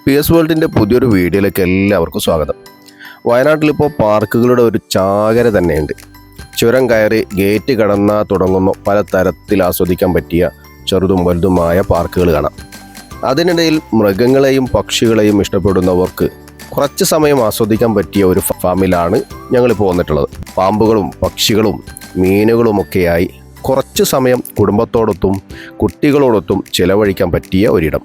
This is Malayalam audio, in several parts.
PS വേൾഡിൻ്റെ പുതിയൊരു വീഡിയോയിലേക്ക് എല്ലാവർക്കും സ്വാഗതം. വയനാട്ടിലിപ്പോൾ പാർക്കുകളുടെ ഒരു ചാകര തന്നെയുണ്ട്. ചുരം കയറി ഗേറ്റ് കടന്നാൽ തുടങ്ങുന്ന പല തരത്തിൽ ആസ്വദിക്കാൻ പറ്റിയ ചെറുതും വലുതുമായ പാർക്കുകൾ കാണാം. അതിനിടയിൽ മൃഗങ്ങളെയും പക്ഷികളെയും ഇഷ്ടപ്പെടുന്നവർക്ക് കുറച്ച് സമയം ആസ്വദിക്കാൻ പറ്റിയ ഒരു ഫാമിലാണ് ഞങ്ങളിപ്പോൾ വന്നിട്ടുള്ളത്. പാമ്പുകളും പക്ഷികളും മീനുകളുമൊക്കെയായി കുറച്ച് സമയം കുടുംബത്തോടൊത്തും കുട്ടികളോടൊത്തും ചിലവഴിക്കാൻ പറ്റിയ ഒരിടം.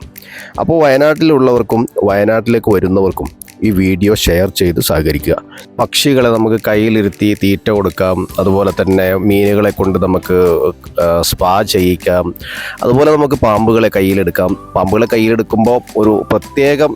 അപ്പോൾ വയനാട്ടിലുള്ളവർക്കും വയനാട്ടിലേക്ക് വരുന്നവർക്കും ഈ വീഡിയോ ഷെയർ ചെയ്ത് സഹകരിക്കുക. പക്ഷികളെ നമുക്ക് കയ്യിലിരുത്തി തീറ്റ കൊടുക്കാം, അതുപോലെ തന്നെ മീനുകളെ കൊണ്ട് നമുക്ക് സ്പാ ചെയ്യിക്കാം, അതുപോലെ നമുക്ക് പാമ്പുകളെ കയ്യിലെടുക്കാം. പാമ്പുകളെ കയ്യിലെടുക്കുമ്പോൾ ഒരു പ്രത്യേകം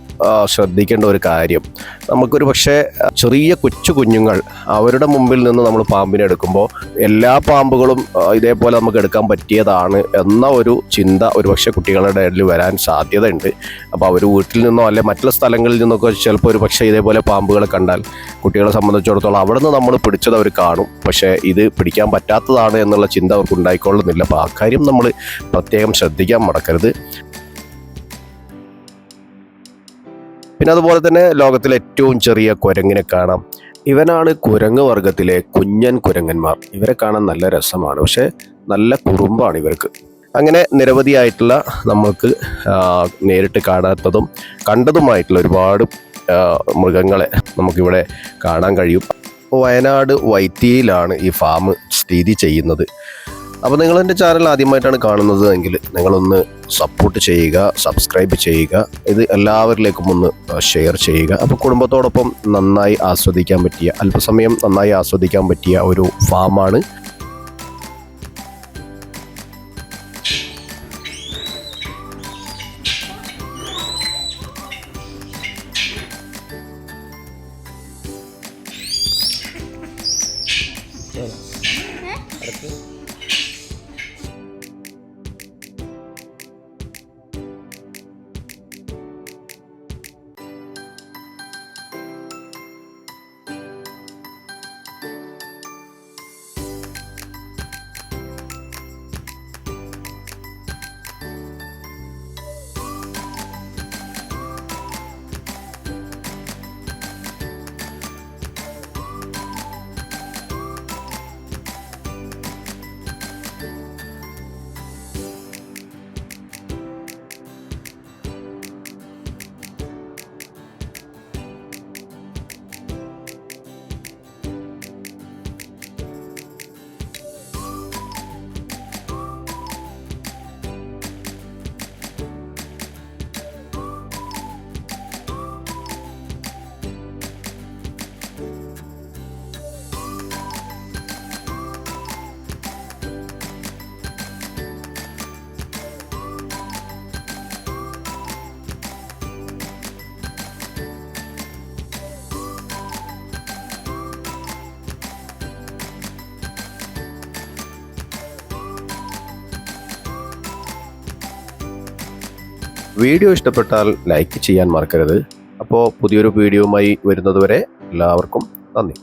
ശ്രദ്ധിക്കേണ്ട ഒരു കാര്യം, നമുക്കൊരു പക്ഷേ ചെറിയ കുഞ്ഞുങ്ങൾ അവരുടെ മുമ്പിൽ നിന്ന് നമ്മൾ പാമ്പിനെ എടുക്കുമ്പോൾ എല്ലാ പാമ്പുകളും ഇതേപോലെ നമുക്ക് എടുക്കാൻ പറ്റിയതാണ് എന്ന ഒരു ചിന്ത ഒരു പക്ഷേ കുട്ടികളുടെ ഇടയിൽ വരാൻ സാധ്യതയുണ്ട്. അപ്പോൾ അവർ വീട്ടിൽ നിന്നോ അല്ലെ മറ്റുള്ള സ്ഥലങ്ങളിൽ നിന്നൊക്കെ ചിലപ്പോൾ ഒരു പക്ഷേ ഇതേപോലെ പാമ്പുകളെ കണ്ടാൽ കുട്ടികളെ സംബന്ധിച്ചിടത്തോളം അവിടെ നിന്ന് നമ്മൾ പിടിച്ചത് അവർ കാണും, പക്ഷേ ഇത് പിടിക്കാൻ പറ്റാത്തതാണ് എന്നുള്ള ചിന്ത അവർക്ക് ഉണ്ടായിക്കൊള്ളുന്നില്ല. അപ്പോൾ ആ കാര്യം നമ്മൾ പ്രത്യേകം ശ്രദ്ധിക്കാൻ മറക്കരുത്. പിന്നെ അതുപോലെ തന്നെ ലോകത്തിലെ ഏറ്റവും ചെറിയ കുരങ്ങിനെ കാണാം. ഇവനാണ് കുരങ്ങ് വർഗത്തിലെ കുഞ്ഞൻ കുരങ്ങന്മാർ. ഇവരെ കാണാൻ നല്ല രസമാണ്, പക്ഷേ നല്ല കുറുമ്പാണ് ഇവർക്ക്. അങ്ങനെ നിരവധിയായിട്ടുള്ള നമ്മൾക്ക് നേരിട്ട് കാണാത്തതും കണ്ടതുമായിട്ടുള്ള ഒരുപാട് മൃഗങ്ങളെ നമുക്കിവിടെ കാണാൻ കഴിയും. വയനാട് വൈത്തിയിലാണ് ഈ ഫാം സ്ഥിതി ചെയ്യുന്നത്. അപ്പോൾ നിങ്ങളെൻ്റെ ചാനൽ ആദ്യമായിട്ടാണ് കാണുന്നത് എങ്കിൽ നിങ്ങളൊന്ന് സപ്പോർട്ട് ചെയ്യുക, സബ്സ്ക്രൈബ് ചെയ്യുക, ഇത് എല്ലാവരിലേക്കും ഒന്ന് ഷെയർ ചെയ്യുക. അപ്പോൾ കുടുംബത്തോടൊപ്പം നന്നായി ആസ്വദിക്കാൻ പറ്റിയ, അല്പസമയം നന്നായി ആസ്വദിക്കാൻ പറ്റിയ ഒരു ഫാമാണ്. വീഡിയോ ഇഷ്ടപ്പെട്ടാൽ ലൈക്ക് ചെയ്യാൻ മറക്കരുത്. അപ്പോൾ പുതിയൊരു വീഡിയോയുമായി വരുന്നതുവരെ എല്ലാവർക്കും നന്ദി.